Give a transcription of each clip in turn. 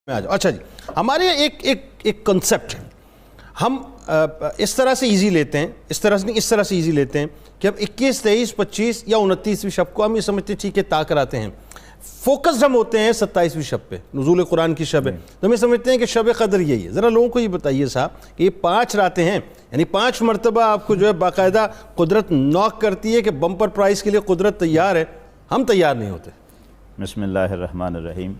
اچھا جی، ہمارے ایک کنسپٹ ہے، ہم اس طرح سے ایزی لیتے ہیں، اس طرح سے ایزی لیتے ہیں کہ اب 21، 23، 25 یا 29ویں شب کو ہم یہ سمجھتے ہیں ٹھیک ہے تا کراتے ہیں، فوکسڈ ہم ہوتے ہیں 27ویں شب پہ، نزول قرآن کی شب ہے، تو ہم یہ سمجھتے ہیں کہ شب قدر یہی ہے۔ ذرا لوگوں کو یہ بتائیے صاحب کہ یہ 5 راتیں ہیں، یعنی 5 مرتبہ آپ کو جو ہے باقاعدہ قدرت نوک کرتی ہے کہ بمپر پرائز کے لیے قدرت تیار ہے، ہم تیار نہیں ہوتے۔ بسم اللہ الرحمن الرحیم۔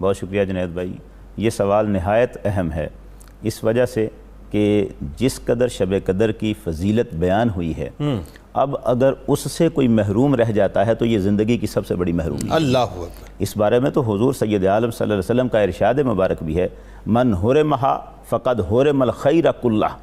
بہت شکریہ جنید بھائی، یہ سوال نہایت اہم ہے اس وجہ سے کہ جس قدر شب قدر کی فضیلت بیان ہوئی ہے، اب اگر اس سے کوئی محروم رہ جاتا ہے تو یہ زندگی کی سب سے بڑی محرومی ہے۔ اللہ اکبر۔ اس بارے میں تو حضور سید عالم صلی اللہ علیہ وسلم کا ارشاد مبارک بھی ہے، من حرمہا فقد حرم الخیر کلہ،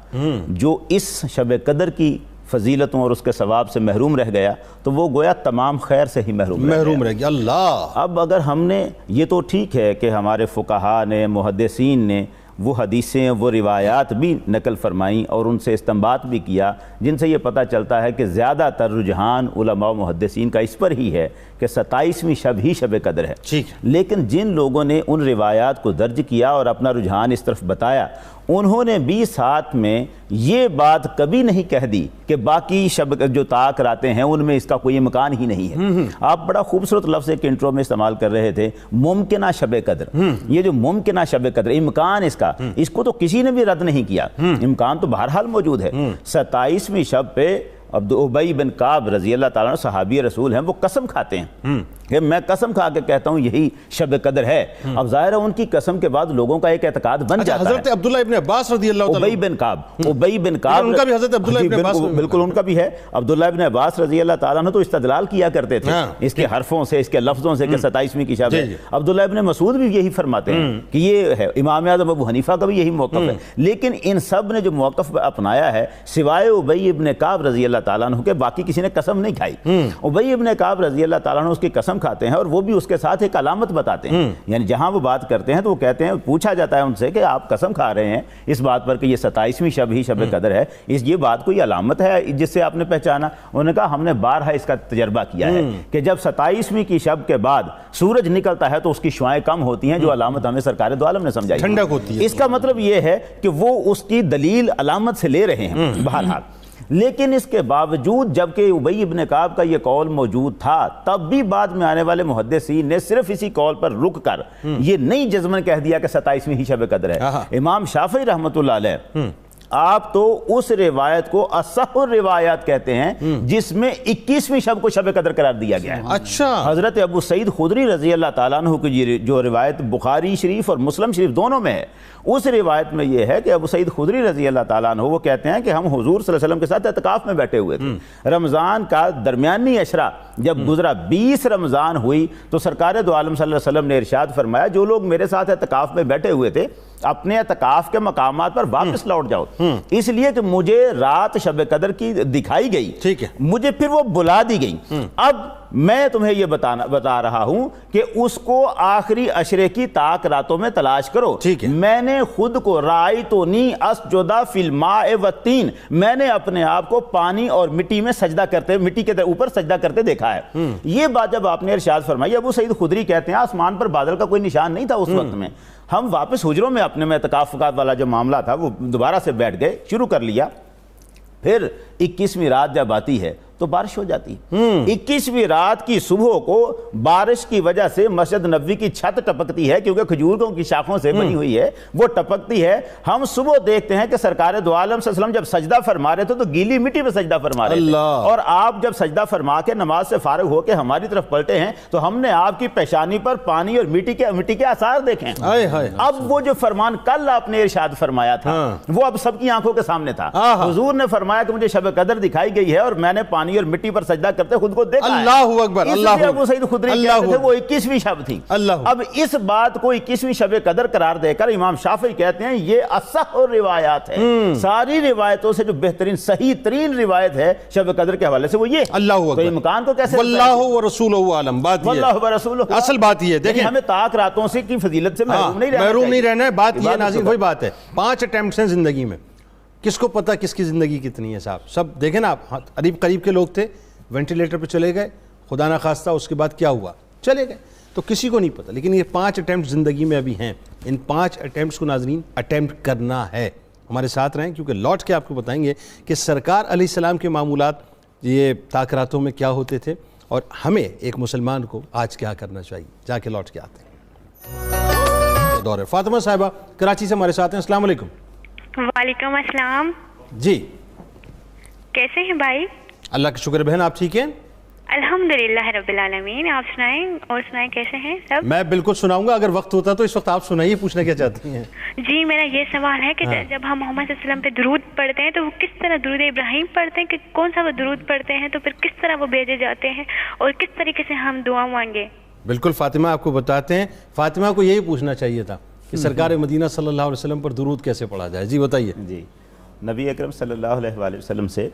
جو اس شب قدر کی فضیلتوں اور اس کے ثواب سے محروم رہ گیا تو وہ گویا تمام خیر سے ہی محروم رہ گیا۔ اللہ، اب اگر ہم نے یہ تو ٹھیک ہے کہ ہمارے فقہاء نے، محدثین نے وہ حدیثیں، وہ روایات بھی نقل فرمائیں اور ان سے استنباط بھی کیا، جن سے یہ پتہ چلتا ہے کہ زیادہ تر رجحان علماء و محدثین کا اس پر ہی ہے کہ 27ویں شب ہی شب قدر ہے۔ لیکن جن لوگوں نے ان روایات کو درج کیا اور اپنا رجحان اس طرف بتایا، انہوں نے بھی ساتھ میں یہ بات کبھی نہیں کہہ دی کہ باقی شب جو طاق راتیں ہیں ان میں اس کا کوئی امکان ہی نہیں ہے۔ آپ بڑا خوبصورت لفظ ایک انٹرو میں استعمال کر رہے تھے، ممکنہ شب قدر۔ یہ جو ممکنہ شب قدر، امکان اس کو تو کسی نے بھی رد نہیں کیا، امکان تو بہرحال موجود ہے۔ 27ویں شب پہ ابی بن کعب رضی اللہ تعالیٰ عنہ صحابی رسول ہیں، وہ قسم کھاتے ہیں کہ میں قسم کھا کے کہتا ہوں یہی شب قدر ہے۔ اب ظاہر ہے ان کی قسم کے بعد لوگوں کا ایک اعتقاد بن جاتا ہے۔ حضرت عبداللہ ابن عباس رضی اللہ تعالیٰ، ابی بن کعب ان کا بھی حضرت عبداللہ ابن عباس، بالکل ان کا بھی ہے۔ عبداللہ ابن عباس رضی اللہ تعالیٰ عنہ تو استدلال کیا کرتے تھے اس کے حرفوں سے، اس کے لفظوں سے کہ 27ویں کی شب ہے۔ عبداللہ ابن مسعود بھی یہی فرماتے ہیں کہ یہ ہے۔ امام اعظم ابو حنیفہ کا بھی یہی موقف ہے۔ لیکن ان سب نے جو موقف اپنایا ہے سوائے ابی ابن کعب رضی اللہ تعالیٰ عنہ کے، باقی کسی نے قسم نہیں کھائی۔ ابی ابن کعب رضی اللہ تعالیٰ عنہ اس کی قسم کھاتے ہیں اور وہ بھی اس کے ساتھ ایک علامت بتاتے ہیں، یعنی جہاں وہ بات کرتے ہیں تو وہ کہتے ہیں، پوچھا جاتا ہے ان سے کہ آپ قسم کھا رہے ہیں اس بات پر کہ یہ 27ویں شب ہی شب قدر ہے، یہ بات کوئی علامت ہے جس سے آپ نے پہچانا؟ انہوں نے کہا ہم نے بارہا اس کا تجربہ کیا ہے کہ جب 27ویں کی شب کے بعد سورج نکلتا ہے تو اس کی شعاعیں کم ہوتی ہیں، جو علامت ہمیں سرکار دو عالم نے سمجھائی، ٹھنڈک ہوتی ہے۔ اس کا مطلب یہ ہے کہ وہ اس کی دلیل علامت سے لے رہے ہیں بہرحال۔ لیکن اس کے باوجود جبکہ ابی ابن کعب کا یہ قول موجود تھا، تب بھی بعد میں آنے والے محدثین نے صرف اسی قول پر رک کر یہ نہیں جزمن کہہ دیا کہ 27ویں ہی شب قدر ہے۔ امام شافعی رحمۃ اللہ علیہ آپ تو اس روایت کو اصح الروایات کہتے ہیں جس میں 21ویں شب کو شب قدر قرار دیا گیا ہے۔ اچھا، حضرت ابو سعید خدری رضی اللہ تعالیٰ عنہ کی جو روایت بخاری شریف اور مسلم شریف دونوں میں ہے، اس روایت میں یہ ہے کہ ابو سعید خدری رضی اللہ تعالیٰ عنہ وہ کہتے ہیں کہ ہم حضور صلی اللہ علیہ وسلم کے ساتھ اعتکاف میں بیٹھے ہوئے تھے، رمضان کا درمیانی عشرہ جب گزرا، 20 رمضان ہوئی تو سرکار دو عالم صلی اللہ علیہ وسلم نے ارشاد فرمایا جو لوگ میرے ساتھ اعتکاف میں بیٹھے ہوئے تھے اپنے اعتکاف کے مقامات پر واپس لوٹ جاؤ، اس لیے کہ مجھے رات شب قدر کی دکھائی گئی، ٹھیک ہے، مجھے پھر وہ بلا دی گئی۔ اب میں تمہیں یہ بتا رہا ہوں کہ اس کو آخری عشرے کی طاق راتوں میں تلاش کرو۔ میں نے خود کو رأیتنی اسجد فی الماء والطین، میں نے اپنے آپ کو پانی اور مٹی میں سجدہ کرتے، مٹی کے اوپر سجدہ کرتے دیکھا ہے۔ یہ بات جب آپ نے ارشاد فرمائی، ابو سعید خدری کہتے ہیں آسمان پر بادل کا کوئی نشان نہیں تھا اس وقت میں، ہم واپس حجروں میں اپنے میں اعتکاف والا جو معاملہ تھا وہ دوبارہ سے بیٹھ گئے، شروع کر لیا۔ پھر 21ویں رات جب آتی ہے تو بارش ہو جاتی ہے۔ 21ویں رات کی صبح کو بارش کی وجہ سے مسجد نبوی کی چھت ٹپکتی ہے، کیونکہ کھجوروں کی شاخوں سے بنی ہوئی ہے، وہ ٹپکتی ہے۔ ہم صبح دیکھتے ہیں کہ سرکار دو عالم صلی اللہ علیہ وسلم جب سجدہ فرما رہے تھے تو گیلی مٹی پہ سجدہ فرما رہے تھے، اور آپ جب سجدہ فرما کے نماز سے فارغ ہو کے ہماری طرف پلٹے ہیں تو ہم نے آپ کی پیشانی پر پانی اور مٹی کے آثار دیکھے ہیں۔ اب وہ جو فرمان کل آپ نے ارشاد فرمایا تھا وہ اب سب کی آنکھوں کے سامنے تھا۔ حضور نے فرمایا کہ مجھے شب قدر دکھائی گئی ہے اور میں نے پانی اور مٹی پر سجدہ کرتے خود کو دیکھا ہے۔ اللہ اکبر، اللہ اکبر۔ ابو سعید خدری کہتے تھے وہ 21ویں شب تھی۔ اب اس بات کو 21ویں شب قدر قرار دے کر امام شافعی کہتے ہیں یہ اصح الروایات ہے، ساری روایتوں سے جو بہترین صحیح ترین روایت ہے شب قدر کے حوالے سے وہ یہ۔ اللہ اکبر۔ تو امکان کو کیسے؟ واللہ ورسولہ عالم، بات یہ واللہ ورسولہ، اصل بات یہ ہے۔ دیکھیں ہمیں طاق راتوں سے کی فضیلت سے محروم نہیں رہنا ہے۔ بات یہ ناظرین وہی بات ہے، 5 اٹیمپٹس ہیں زندگی میں، کس کو پتہ کس کی زندگی کتنی ہے صاحب؟ سب دیکھیں نا، آپ قریب کے لوگ تھے، وینٹیلیٹر پہ چلے گئے، خدا نہ خواستہ اس کے بعد کیا ہوا، چلے گئے۔ تو کسی کو نہیں پتہ، لیکن یہ 5 اٹیمپٹ زندگی میں ابھی ہیں، ان 5 اٹیمپٹس کو ناظرین اٹیمپٹ کرنا ہے۔ ہمارے ساتھ رہیں کیونکہ لوٹ کے آپ کو بتائیں گے کہ سرکار علیہ السلام کے معمولات یہ تاکراتوں میں کیا ہوتے تھے اور ہمیں ایک مسلمان کو آج کیا کرنا چاہیے۔ جا کے لوٹ کے آتے ہیں۔ دور ہے فاطمہ صاحبہ کراچی سے ہمارے ساتھ ہیں۔ السلام علیکم۔ وعلیکم السلام۔ جی کیسے ہیں بھائی؟ اللہ کا شکر بہن، آپ ٹھیک ہیں؟ الحمدللہ رب العالمین۔ آپ سنائیں، اور سنائیں کیسے ہیں سب؟ میں بالکل سناؤں گا، اگر وقت ہوتا تو اس وقت آپ سنائیے، پوچھنا کیا چاہتی ہیں؟ جی میرا یہ سوال ہے کہ جب ہم محمد صلی اللہ علیہ وسلم پہ درود پڑھتے ہیں تو وہ کس طرح درود ابراہیم پڑھتے ہیں، کہ کون سا وہ درود پڑھتے ہیں، تو پھر کس طرح وہ بھیجے جاتے ہیں اور کس طریقے سے ہم دعا مانگے؟ بالکل فاطمہ آپ کو بتاتے ہیں، فاطمہ کو یہی پوچھنا چاہیے تھا کہ سرکار مدینہ صلی اللہ علیہ وسلم پر درود کیسے پڑھا جائے۔ جی بتائیے۔ جی نبی اکرم صلی اللہ علیہ وآلہ وسلم سے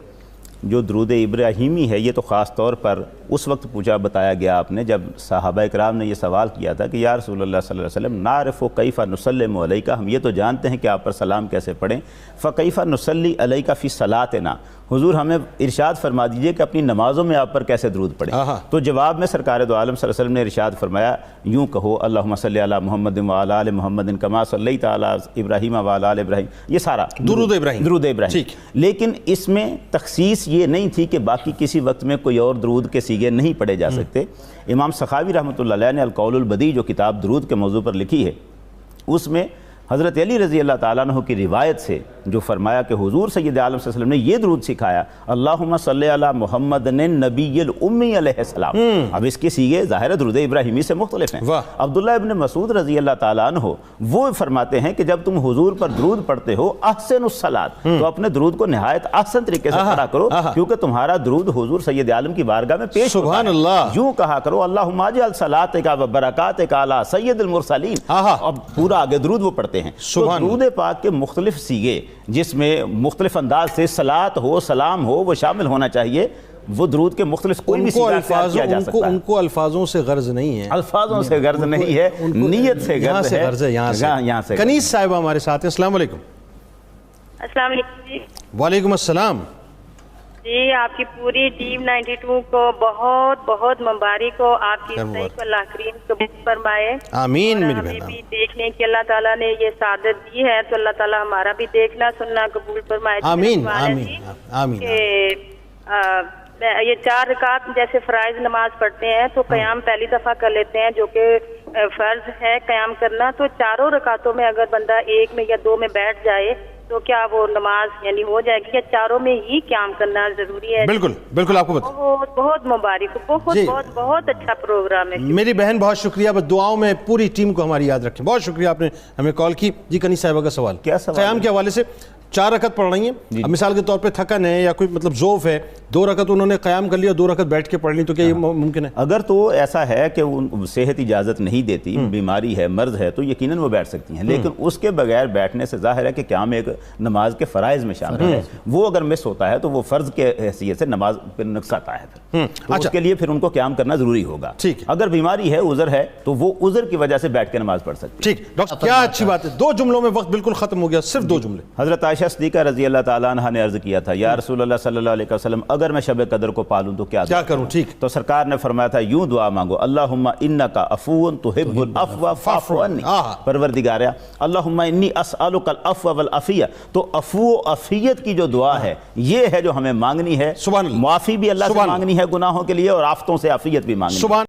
جو درود ابراہیمی ہے یہ تو خاص طور پر اس وقت بتایا گیا آپ نے جب صحابہ اکرام نے یہ سوال کیا تھا کہ یا رسول اللہ صلی اللہ علیہ وسلم نعرف کیف نسلم علیک، ہم یہ تو جانتے ہیں کہ آپ پر سلام کیسے پڑھیں، فکیف نصلی علیک فی صلاتنا، حضور ہمیں ارشاد فرما دیجئے کہ اپنی نمازوں میں آپ پر کیسے درود پڑھیں۔ تو جواب میں سرکار دو عالم صلی اللہ علیہ وسلم نے ارشاد فرمایا یوں کہو اللہم صلی علی محمد وعلی آل محمد کما صلیت علی ابراہیم وعلی آل ابراہیم، یہ سارا درود ابراہیم۔ لیکن اس میں تخصیص یہ نہیں تھی کہ باقی کسی وقت میں کوئی اور درود کے سیغے نہیں پڑھے جا سکتے۔ امام سخاوی رحمۃ اللہ علیہ نے القول البدیع جو کتاب درود کے موضوع پر لکھی ہے، اس میں حضرت علی رضی اللہ تعالیٰ عنہ کی روایت سے جو فرمایا کہ حضور سید عالم صلی اللہ علیہ وسلم نے یہ درود سکھایا اللہم صلی علی محمد نبی الامی علیہ السلام۔ اب اس کے سیغے ظاہر درود ابراہیمی سے مختلف ہیں۔ عبداللہ ابن مسعود رضی اللہ تعالیٰ عنہ وہ فرماتے ہیں کہ جب تم حضور پر درود پڑھتے ہو احسن الصلاۃ، تو اپنے درود کو نہایت احسن طریقے سے پڑھا کرو کیونکہ تمہارا درود حضور سید عالم کی بارگاہ میں پیش ہوتا ہے۔ یوں کہا کرو اللہم اجعل صلاتک و برکاتک علی سید المرسلین، اب پورا آگے درود وہ پڑھتے ہیں۔ تو درود پاک کے مختلف سیغے جس میں مختلف انداز سے صلاۃ ہو سلام ہو وہ شامل ہونا چاہیے، وہ درود کے مختلف کوئی بھی سیغہ اختیار کیا جا سکتا ہے۔ ان کو الفاظوں سے غرض نہیں ہے، الفاظوں سے غرض نہیں ہے، نیت سے غرض ہے۔ یہاں سے کنیز صاحبہ ہمارے ساتھ ہیں۔ السلام علیکم۔ السلام علیکم۔ وعلیکم السلام۔ جی آپ کی پوری ٹیم 92 کو بہت بہت مبارک ہو، آپ کی صحیح کو اللہ کریم قبول فرمائے۔ آمین۔ میری ہمیں بھی دیکھنے کی اللہ تعالیٰ نے یہ سعادت دی ہے تو اللہ تعالیٰ ہمارا بھی دیکھنا سننا قبول فرمائے۔ آمین آمین آمین۔ یہ 4 رکعت جیسے فرائض نماز پڑھتے ہیں تو قیام پہلی دفعہ کر لیتے ہیں جو کہ فرض ہے قیام کرنا، تو 4 رکعتوں میں اگر بندہ 1 میں یا 2 میں بیٹھ جائے تو کیا وہ نماز یعنی ہو جائے گی، یا 4 میں ہی قیام کرنا ضروری ہے؟ بالکل بالکل آپ کو بہت بہت مبارک، بہت بہت بہت اچھا پروگرام ہے۔ میری بہن بہت شکریہ، بس دعاؤں میں پوری ٹیم کو ہماری یاد رکھیں۔ بہت شکریہ آپ نے ہمیں کال کی۔ جی کنیز صاحبہ کا سوال کیا سوال؟ قیام کے حوالے سے 4 رکعت پڑھ رہی ہیں، اب مثال کے طور پہ تھکن ہے یا کوئی مطلب ذوف ہے، 2 رکعت انہوں نے قیام کر لیا، 2 رکعت بیٹھ کے پڑھ لی، تو کیا یہ ممکن ہے؟ اگر تو ایسا ہے کہ صحت اجازت نہیں دیتی، بیماری ہے، مرض ہے، تو یقیناً وہ بیٹھ سکتی ہیں، لیکن اس کے بغیر بیٹھنے سے ظاہر ہے کہ قیام ایک نماز کے فرائض میں شامل ہے، وہ اگر مس ہوتا ہے تو وہ فرض کے حیثیت سے نماز پہ نقص آتا ہے، تو اس کے لیے پھر ان کو قیام کرنا ضروری ہوگا۔ اگر بیماری ہے، عذر ہے، تو وہ عذر کی وجہ سے بیٹھ کے نماز پڑھ سکتی ہے۔ ٹھیک ڈاکٹر، کیا اچھی بات ہے، 2 جملوں میں وقت بالکل ختم ہو گیا، صرف 2 جملے۔ حضرت عائشہ صدیقہ رضی اللہ تعالیٰ عنہ نے عرض کیا تھا یا رسول اللہ صلی اللہ علیہ وسلم اگر میں شب قدر کو پالوں تو کیا کروں؟ ٹھیک، تو سرکار نے فرمایا تھا یوں دعا مانگو اللہم انکا عفو تحب العفو فاعف عنی، پروردگارا اللہم انی اسألک العفو والعافیہ، تو عفو و عافیت کی جو دعا ہے یہ ہے جو ہمیں مانگنی ہے، معافی بھی اللہ سے مانگنی ہے گناہوں کے لیے اور آفتوں سے عافیت بھی مانگنی ہے۔